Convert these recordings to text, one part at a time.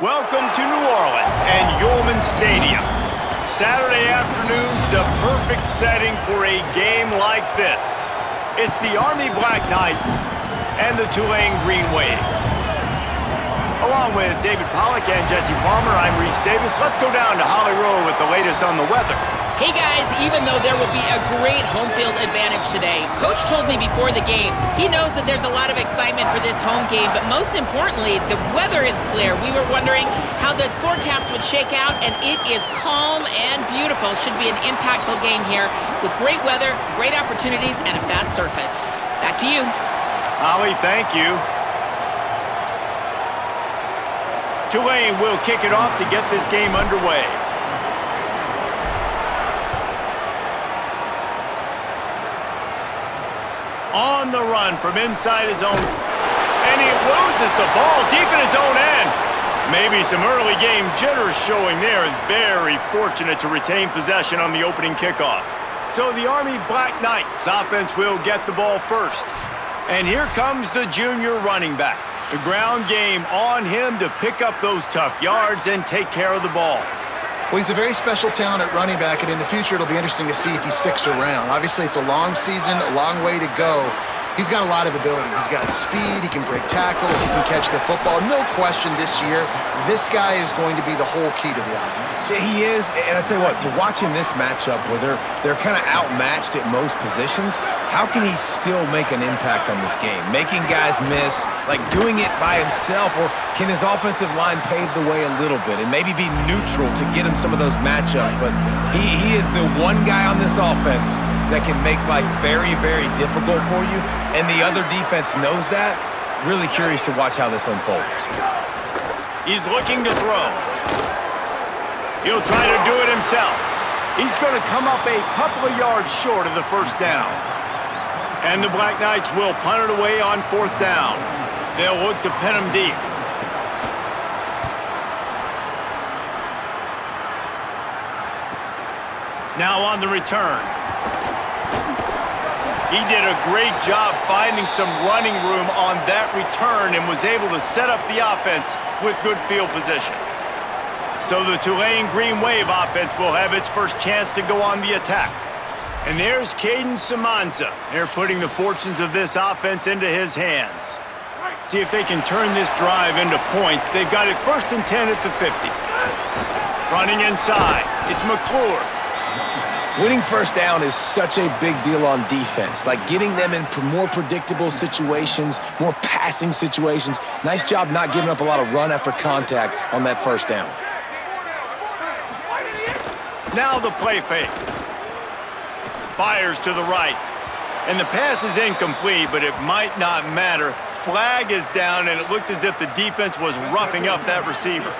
Welcome to New Orleans and Yulman Stadium. Saturday afternoon's the perfect setting for a game like this. It's the Army Black Knights and the Tulane Green Wave. Along with David Pollack and Jesse Palmer, I'm Reese Davis. Let's go down to Holly Rowe with the latest on the weather. Hey guys, even though there will be a great home field advantage today, Coach told me before the game, he knows that there's a lot of excitement for this home game, but most importantly, the weather is clear. We were wondering how the forecast would shake out, and it is calm and beautiful. Should be an impactful game here with great weather, great opportunities, and a fast surface. Back to you. Holly, thank you. Tulane will kick it off to get this game underway. On the run from inside his own, and he loses the ball deep in his own end. Maybe some early game jitters showing there, and very fortunate to retain possession on the opening kickoff. So the Army Black Knights offense will get the ball first. And here comes the junior running back. The ground game on him to pick up those tough yards and take care of the ball. Well, he's a very special talent at running back, and in the future, it'll be interesting to see if he sticks around. Obviously, it's a long season, a long way to go. He's got a lot of ability. He's got speed, he can break tackles, he can catch the football. No question this year, this guy is going to be the whole key to the offense. He is, and I tell you what, to watch in this matchup where they're kind of outmatched at most positions, how can he still make an impact on this game? Making guys miss, like doing it by himself, or can his offensive line pave the way a little bit and maybe be neutral to get him some of those matchups? But he is the one guy on this offense that can make life very, very difficult for you, and the other defense knows that. Really curious to watch how this unfolds. He's looking to throw. He'll try to do it himself. He's going to come up a couple of yards short of the first down. And the Black Knights will punt it away on fourth down. They'll look to pin him deep. Now on the return. He did a great job finding some running room on that return and was able to set up the offense with good field position. So the Tulane Green Wave offense will have its first chance to go on the attack. And there's Jayden Maiava. They're putting the fortunes of this offense into his hands. See if they can turn this drive into points. They've got it 1st and 10 at the 50. Running inside, it's McClure. Winning first down is such a big deal on defense, like getting them in more predictable situations, more passing situations. Nice job not giving up a lot of run after contact on that first down. Now the play fake. Fires to the right. And the pass is incomplete, but it might not matter. Flag is down, and it looked as if the defense was roughing up that receiver.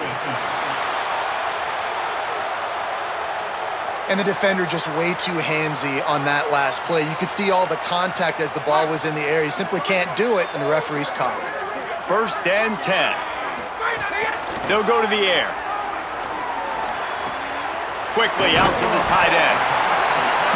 And the defender just way too handsy on that last play. You could see all the contact as the ball was in the air. He simply can't do it, and the referee's called it. 1st and 10. They'll go to the air. Quickly out to the tight end.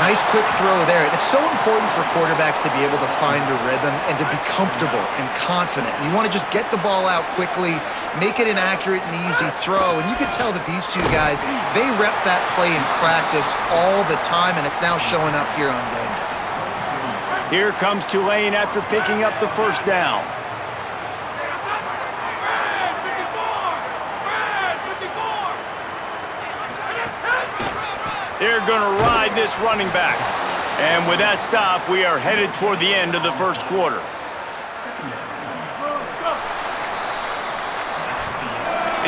Nice quick throw there. It's so important for quarterbacks to be able to find a rhythm and to be comfortable and confident. You want to just get the ball out quickly, make it an accurate and easy throw. And you could tell that these two guys, they rep that play in practice all the time, and it's now showing up here on game day. Here comes Tulane after picking up the first down. They're going to ride this running back. And with that stop, we are headed toward the end of the first quarter.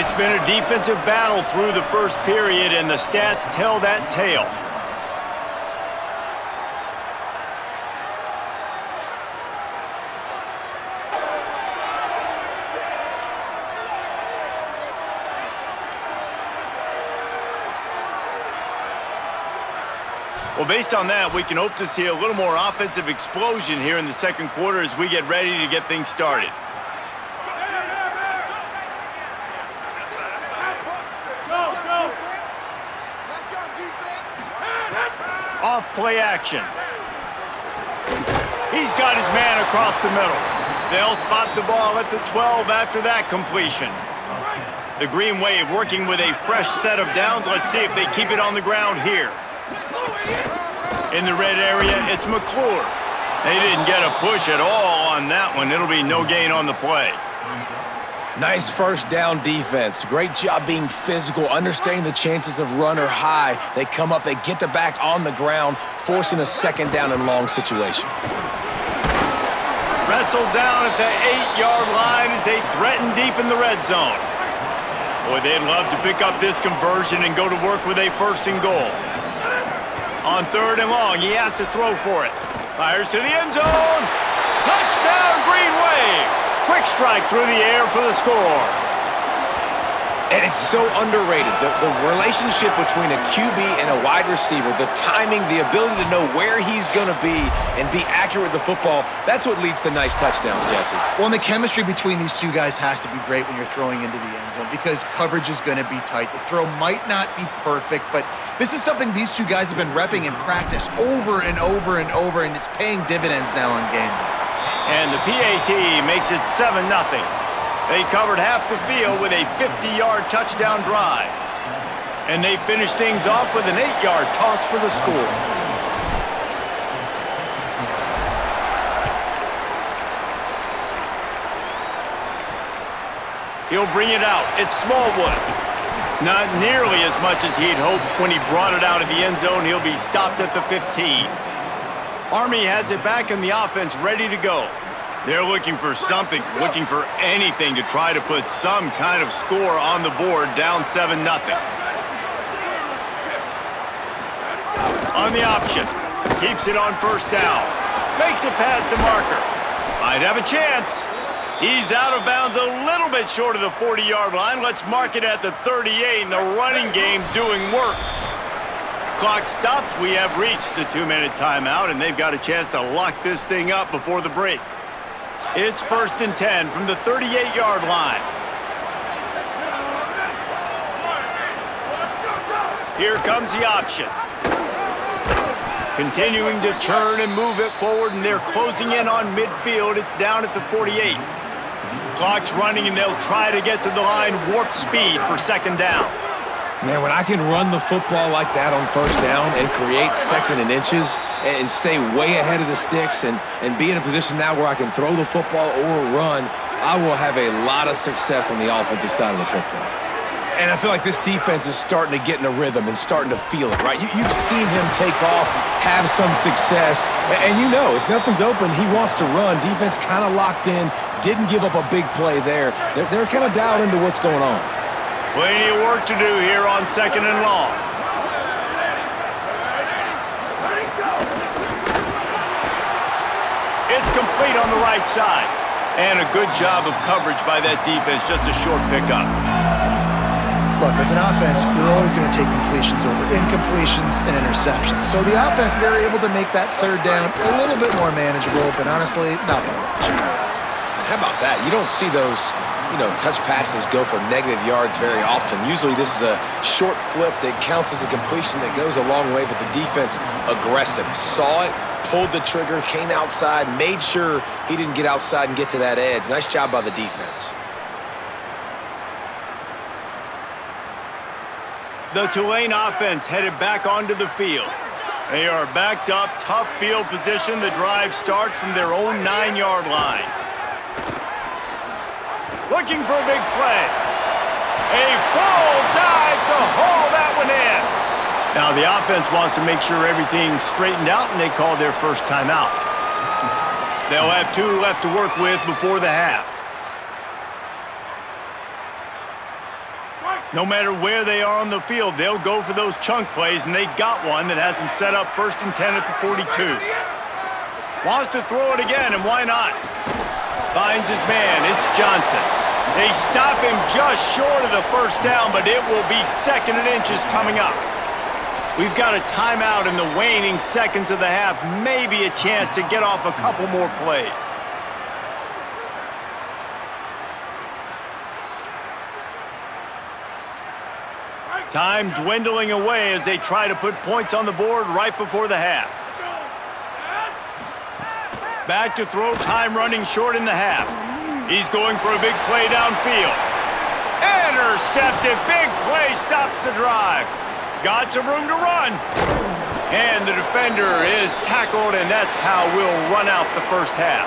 It's been a defensive battle through the first period, and the stats tell that tale. Well, based on that, we can hope to see a little more offensive explosion here in the second quarter as we get ready to get things started. Off play action. He's got his man across the middle. They'll spot the ball at the 12 after that completion. The Green Wave working with a fresh set of downs. Let's see if they keep it on the ground here. In the red area, it's McClure. They didn't get a push at all on that one. It'll be no gain on the play. Nice first down defense. Great job being physical, understanding the chances of run or high. They come up, they get the back on the ground, forcing a second down and long situation. Wrestled down at the 8-yard line as they threaten deep in the red zone. Boy, they'd love to pick up this conversion and go to work with a 1st and goal. On 3rd and long, he has to throw for it. Fires to the end zone. Touchdown, Green Wave. Quick strike through the air for the score. And it's so underrated. The relationship between a QB and a wide receiver, the timing, the ability to know where he's going to be and be accurate with the football, that's what leads to nice touchdowns, Jesse. Well, and the chemistry between these two guys has to be great when you're throwing into the end zone because coverage is going to be tight. The throw might not be perfect, but this is something these two guys have been repping in practice over and over and over, and it's paying dividends now on game day. And the PAT makes it 7-0. They covered half the field with a 50-yard touchdown drive. And they finish things off with an 8-yard toss for the score. He'll bring it out. It's Smallwood. Not nearly as much as he'd hoped when he brought it out of the end zone. He'll be stopped at the 15. Army has it back in the offense ready to go. They're looking for something, looking for anything to try to put some kind of score on the board, down 7-0. On the option, keeps it on 1st down. Makes it past the marker. Might have a chance. He's out of bounds a little bit short of the 40-yard line. Let's mark it at the 38, and the running game's doing work. Clock stops. We have reached the 2-minute timeout, and they've got a chance to lock this thing up before the break. It's 1st and 10 from the 38-yard line. Here comes the option. Continuing to turn and move it forward, and they're closing in on midfield. It's down at the 48. Clock's running, and they'll try to get to the line warp speed for 2nd down. Man, when I can run the football like that on 1st down and create 2nd and inches and stay way ahead of the sticks and be in a position now where I can throw the football or run, I will have a lot of success on the offensive side of the football. And I feel like this defense is starting to get in a rhythm and starting to feel it, right? You've seen him take off, have some success, and you know, if nothing's open, he wants to run. Defense kind of locked in, didn't give up a big play there. They're kind of dialed into what's going on. Plenty of work to do here on 2nd and long. It's complete on the right side. And a good job of coverage by that defense, just a short pickup. Look, as an offense, you're always going to take completions over incompletions and interceptions. So the offense, they're able to make that 3rd down a little bit more manageable, but honestly, not by much. How about that? You don't see those, touch passes go for negative yards very often. Usually this is a short flip that counts as a completion that goes a long way, but the defense aggressive. Saw it, pulled the trigger, came outside, made sure he didn't get outside and get to that edge. Nice job by the defense. The Tulane offense headed back onto the field. They are backed up, tough field position. The drive starts from their own 9-yard line. Looking for a big play. A full dive to haul that one in. Now the offense wants to make sure everything's straightened out, and they call their first timeout. They'll have 2 left to work with before the half. No matter where they are on the field, they'll go for those chunk plays, and they got one that has them set up 1st and 10 at the 42. Wants to throw it again, and why not? Finds his man. It's Johnson. They stop him just short of the 1st down, but it will be 2nd and inches coming up. We've got a timeout in the waning seconds of the half. Maybe a chance to get off a couple more plays. Time dwindling away as they try to put points on the board right before the half. Back to throw, time running short in the half. He's going for a big play downfield. And Intercepted. Big play stops the drive. Got some room to run. And the defender is tackled, and that's how we'll run out the first half.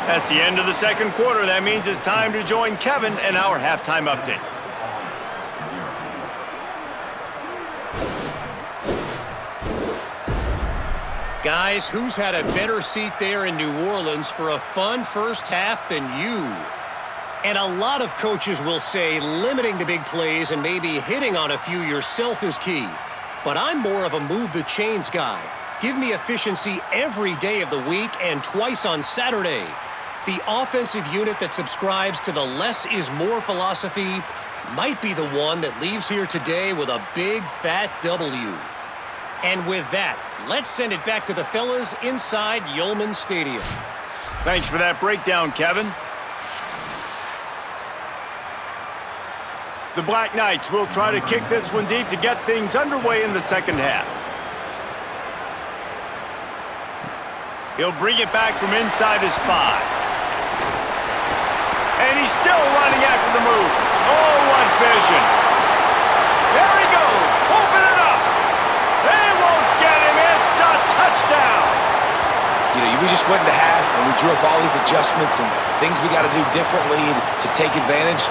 That's the end of the second quarter. That means it's time to join Kevin and our halftime update. Guys, who's had a better seat there in New Orleans for a fun first half than you? And a lot of coaches will say limiting the big plays and maybe hitting on a few yourself is key. But I'm more of a move the chains guy. Give me efficiency every day of the week and twice on Saturday. The offensive unit that subscribes to the less is more philosophy might be the one that leaves here today with a big fat W. And with that, let's send it back to the fellas inside Yulman Stadium. Thanks for that breakdown, Kevin. The Black Knights will try to kick this one deep to get things underway in the second half. He'll bring it back from inside his 5. And he's still running after the move. Oh, what vision. There he goes. Open it up. They won't get him. It's a touchdown. You know, we just went into half and we drew up all these adjustments and things we got to do differently to take advantage.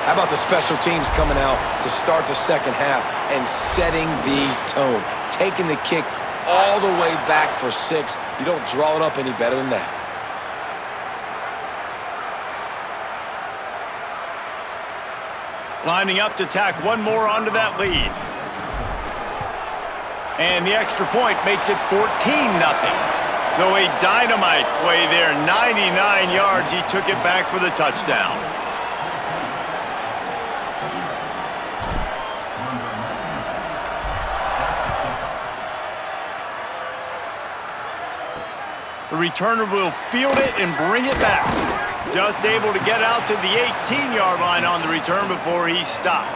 How about the special teams coming out to start the second half and setting the tone, taking the kick all the way back for 6. You don't draw it up any better than that. Lining up to tack one more onto that lead. And the extra point makes it 14-0. So a dynamite play there, 99 yards. He took it back for the touchdown. The returner will field it and bring it back. Just able to get out to the 18-yard line on the return before he stopped.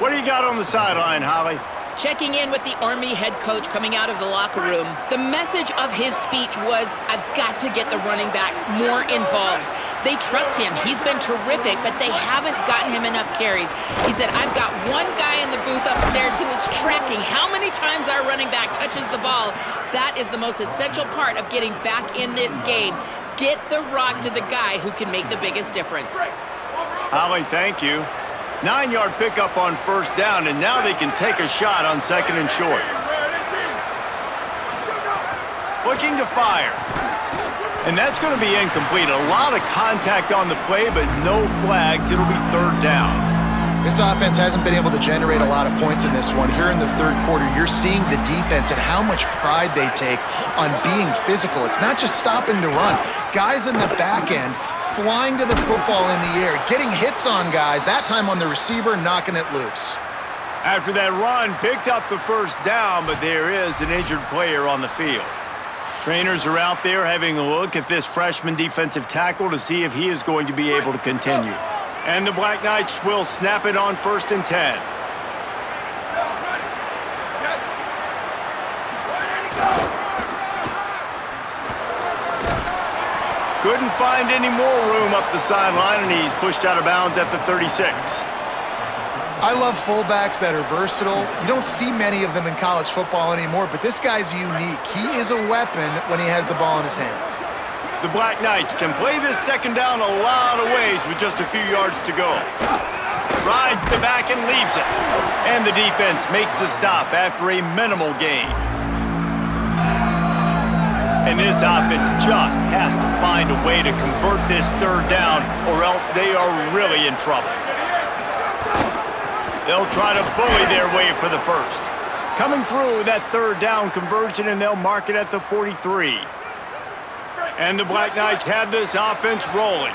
What do you got on the sideline, Holly? Checking in with the Army head coach coming out of the locker room. The message of his speech was, I've got to get the running back more involved. They trust him. He's been terrific, but they haven't gotten him enough carries. He said, I've got one guy in the booth upstairs who is tracking how many times our running back touches the ball. That is the most essential part of getting back in this game. Get the rock to the guy who can make the biggest difference. Holly, thank you. 9-yard pickup on first down, and now they can take a shot on second and short. Looking to fire. And that's going to be incomplete. A lot of contact on the play, but no flags. It'll be third down. This offense hasn't been able to generate a lot of points in this one. Here in the third quarter, you're seeing the defense and how much pride they take on being physical. It's not just stopping the run. Guys in the back end flying to the football in the air, getting hits on guys, that time on the receiver, knocking it loose. After that run, picked up the first down, but there is an injured player on the field. Trainers are out there having a look at this freshman defensive tackle to see if he is going to be able to continue. And the Black Knights will snap it on 1st and 10. Couldn't find any more room up the sideline, and he's pushed out of bounds at the 36. I love fullbacks that are versatile. You don't see many of them in college football anymore, but this guy's unique. He is a weapon when he has the ball in his hands. The Black Knights can play this second down a lot of ways with just a few yards to go. Rides the back and leaves it. And the defense makes the stop after a minimal gain. And this offense just has to find a way to convert this third down, or else they are really in trouble. They'll try to bully their way for the first. Coming through with that third down conversion, and they'll mark it at the 43. And the Black Knights have this offense rolling.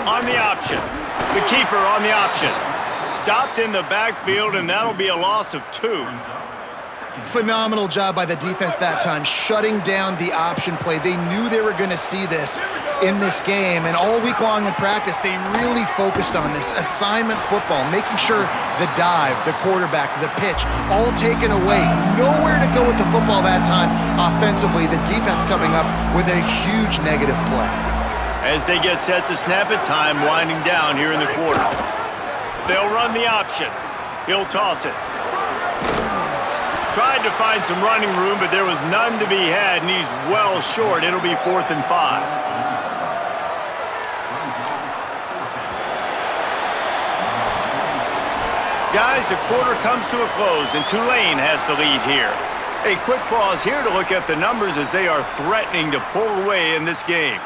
On the option. The keeper on the option. Stopped in the backfield, and that'll be a loss of 2. Phenomenal job by the defense that time, shutting down the option play. They knew they were going to see this in this game, and all week long in practice, they really focused on this assignment football, making sure the dive, the quarterback, the pitch, all taken away. Nowhere to go with the football that time offensively. The defense coming up with a huge negative play. As they get set to snap it, time winding down here in the quarter. They'll run the option. He'll toss it. Tried to find some running room, but there was none to be had, and he's well short. It'll be 4th and 5. Guys, the quarter comes to a close, and Tulane has the lead here. A quick pause here to look at the numbers as they are threatening to pull away in this game.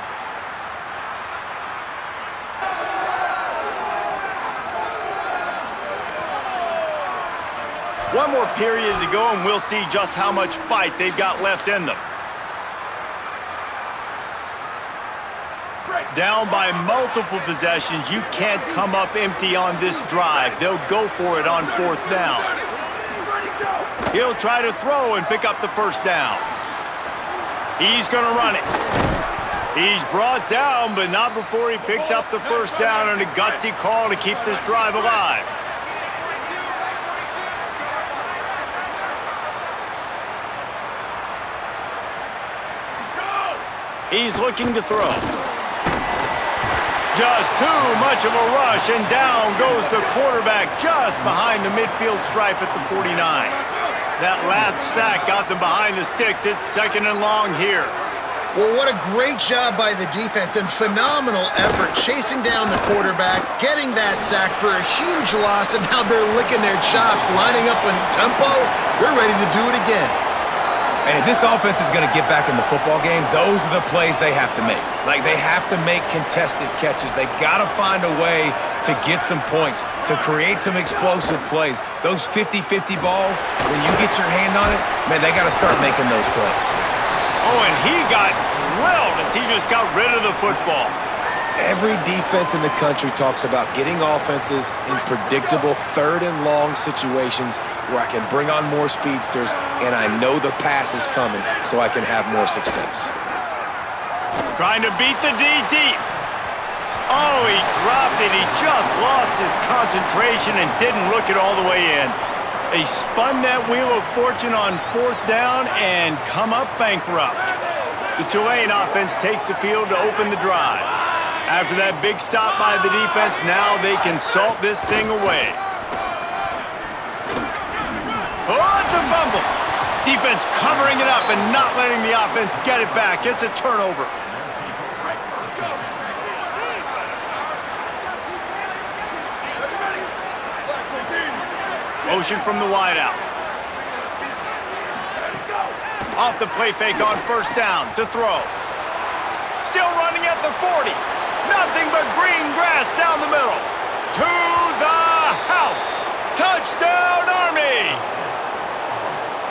One more period to go, and we'll see just how much fight they've got left in them. Down by multiple possessions, you can't come up empty on this drive. They'll go for it on 4th down. He'll try to throw and pick up the 1st down. He's going to run it. He's brought down, but not before he picks up the 1st down, and a gutsy call to keep this drive alive. He's looking to throw. Just too much of a rush, and down goes the quarterback just behind the midfield stripe at the 49. That last sack got them behind the sticks. It's 2nd and long here. Well, what a great job by the defense and phenomenal effort chasing down the quarterback, getting that sack for a huge loss, and now they're licking their chops, lining up in tempo. They're ready to do it again. And if this offense is going to get back in the football game, those are the plays they have to make. Like, they have to make contested catches. They got to find a way to get some points, to create some explosive plays. Those 50-50 balls, when you get your hand on it, man, they got to start making those plays. Oh, and he got drilled as he just got rid of the football. Every defense in the country talks about getting offenses in predictable 3rd and long situations where I can bring on more speedsters and I know the pass is coming so I can have more success. Trying to beat the D deep. Oh, he dropped it. He just lost his concentration and didn't look it all the way in. They spun that wheel of fortune on 4th down and come up bankrupt. The Tulane offense takes the field to open the drive. After that big stop by the defense, now they can salt this thing away. Oh, it's a fumble. Defense covering it up and not letting the offense get it back. It's a turnover. Motion from the wideout. Off the play fake on 1st down to throw. Still running at the 40. Nothing but green grass down the middle. To the house. Touchdown, Army!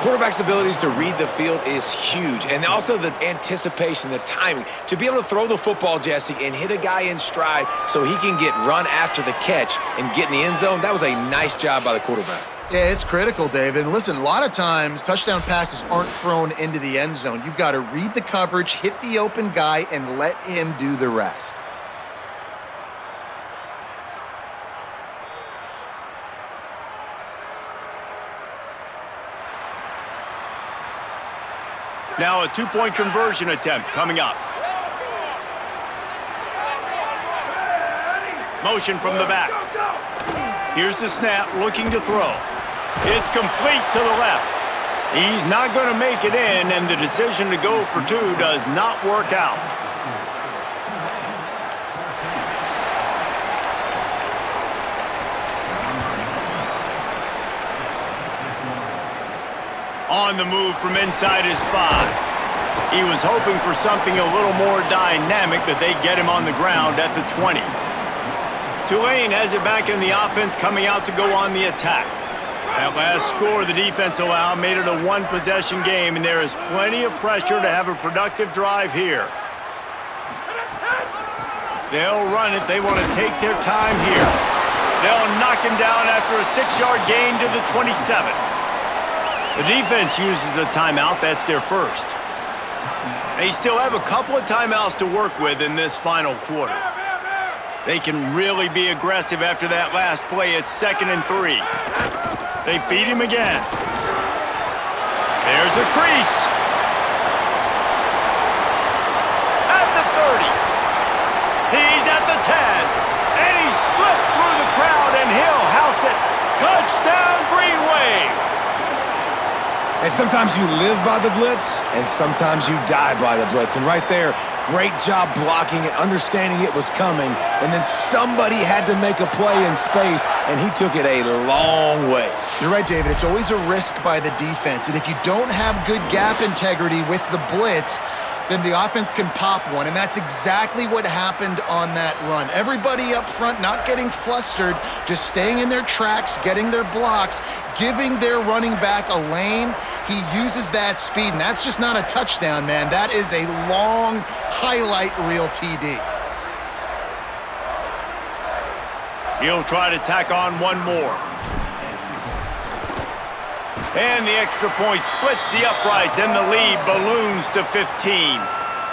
Quarterback's abilities to read the field is huge, and also the anticipation, the timing. To be able to throw the football, Jesse, and hit a guy in stride so he can get run after the catch and get in the end zone, that was a nice job by the quarterback. Yeah, it's critical, David. And listen, a lot of times touchdown passes aren't thrown into the end zone. You've got to read the coverage, hit the open guy, and let him do the rest. Now a 2-point conversion attempt coming up. Motion from the back. Here's the snap, looking to throw. It's complete to the left. He's not going to make it in, and the decision to go for 2 does not work out. On the move from inside his 5. He was hoping for something a little more dynamic, but they get him on the ground at the 20. Tulane has it back in the offense, coming out to go on the attack. That last score the defense allowed made it a 1-possession game, and there is plenty of pressure to have a productive drive here. They'll run it. They want to take their time here. They'll knock him down after a 6-yard gain to the 27. The defense uses a timeout. That's their first. They still have a couple of timeouts to work with in this final quarter. They can really be aggressive after that last play. It's 2nd and 3. They feed him again. There's a crease. At the 30. He's at the 10. And he slipped through the crowd, and he'll house it. Touchdown, Green Wave. And sometimes you live by the blitz, and sometimes you die by the blitz. And right there, great job blocking it, understanding it was coming, and then somebody had to make a play in space, and he took it a long way. You're right, David. It's always a risk by the defense, and if you don't have good gap integrity with the blitz, then the offense can pop one, and that's exactly what happened on that run. Everybody up front not getting flustered, just staying in their tracks, getting their blocks, giving their running back a lane. He uses that speed, and that's just not a touchdown, man. That is a long highlight reel TD. He'll try to tack on one more. And the extra point splits the uprights, and the lead balloons to 15.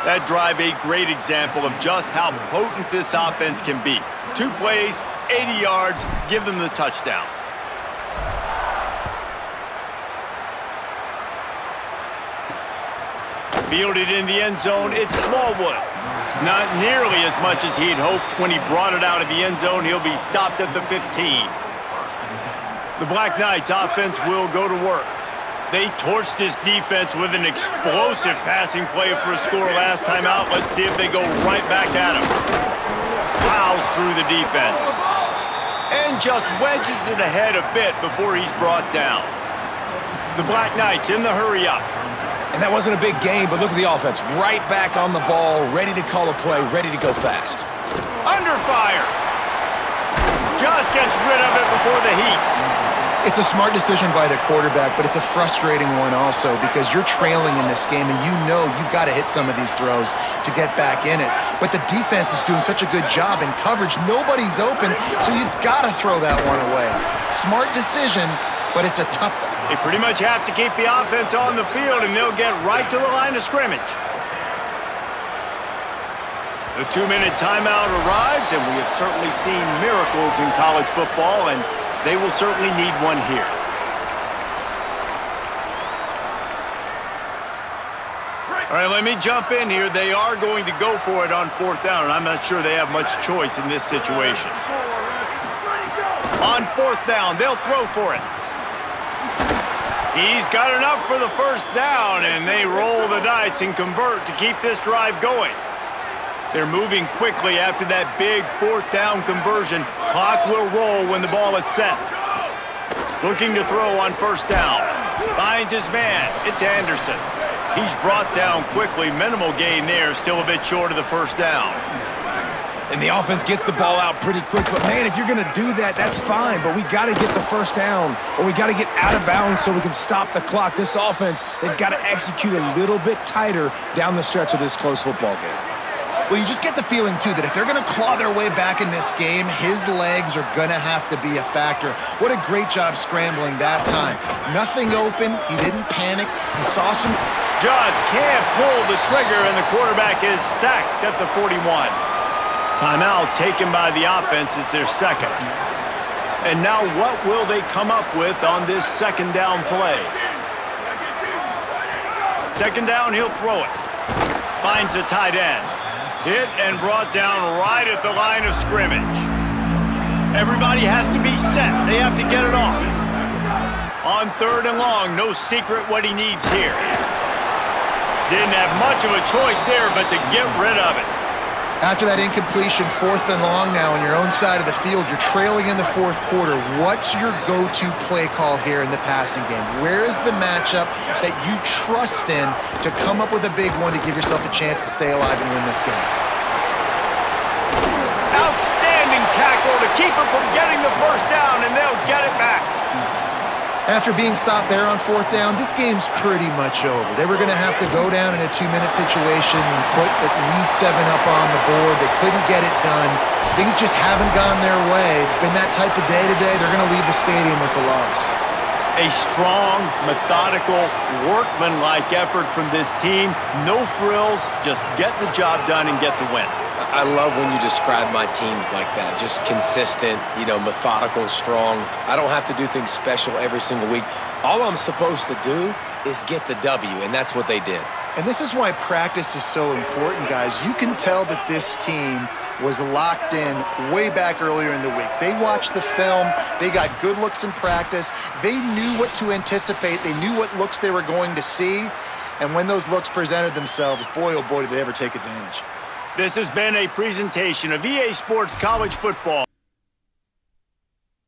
That drive a great example of just how potent this offense can be. 2 plays, 80 yards, give them the touchdown. Fielded in the end zone, it's Smallwood. Not nearly as much as he'd hoped when he brought it out of the end zone. He'll be stopped at the 15. The Black Knights offense will go to work. They torched this defense with an explosive passing play for a score last time out. Let's see if they go right back at him. Plows through the defense. And just wedges it ahead a bit before he's brought down. The Black Knights in the hurry up. And that wasn't a big game, but look at the offense. Right back on the ball, ready to call a play, ready to go fast. Under fire. Just gets rid of it before the heat. It's a smart decision by the quarterback, but it's a frustrating one also because you're trailing in this game and you know you've got to hit some of these throws to get back in it. But the defense is doing such a good job in coverage. Nobody's open, so you've got to throw that one away. Smart decision, but it's a tough one. They pretty much have to keep the offense on the field, and they'll get right to the line of scrimmage. The 2-minute timeout arrives, and we have certainly seen miracles in college football, and they will certainly need one here. All right, let me jump in here. They are going to go for it on 4th down, and I'm not sure they have much choice in this situation. On 4th down, they'll throw for it. He's got enough for the 1st down, and they roll the dice and convert to keep this drive going. They're moving quickly after that big 4th down conversion. Clock will roll when the ball is set. Looking to throw on 1st down. Finds his man. It's Anderson. He's brought down quickly. Minimal gain there. Still a bit short of the 1st down. And the offense gets the ball out pretty quick. But, man, if you're going to do that, that's fine. But we got to get the 1st down, or we got to get out of bounds so we can stop the clock. This offense, they've got to execute a little bit tighter down the stretch of this close football game. Well, you just get the feeling, too, that if they're going to claw their way back in this game, his legs are going to have to be a factor. What a great job scrambling that time. Nothing open. He didn't panic. He saw some... Just can't pull the trigger, and the quarterback is sacked at the 41. Timeout taken by the offense. It's their 2nd. And now what will they come up with on this 2nd down play? 2nd down, he'll throw it. Finds the tight end. Hit and brought down right at the line of scrimmage. Everybody has to be set. They have to get it off. On 3rd and long, no secret what he needs here. Didn't have much of a choice there but to get rid of it. After that incompletion, 4th and long now on your own side of the field, you're trailing in the 4th quarter. What's your go-to play call here in the passing game? Where is the matchup that you trust in to come up with a big one to give yourself a chance to stay alive and win this game? Outstanding tackle to keep him from getting the 1st down, and they'll get it back. After being stopped there on 4th down, this game's pretty much over. They were going to have to go down in a 2-minute situation and put at least 7 up on the board. They couldn't get it done. Things just haven't gone their way. It's been that type of day today. They're going to leave the stadium with the loss. A strong, methodical, workmanlike effort from this team. No frills, just get the job done and get the win. I love when you describe my teams like that. Just consistent, methodical, strong. I don't have to do things special every single week. All I'm supposed to do is get the W, and that's what they did. And this is why practice is so important, guys. You can tell that this team was locked in way back earlier in the week. They watched the film. They got good looks in practice. They knew what to anticipate. They knew what looks they were going to see. And when those looks presented themselves, boy, oh boy, did they ever take advantage. This has been a presentation of EA Sports College Football.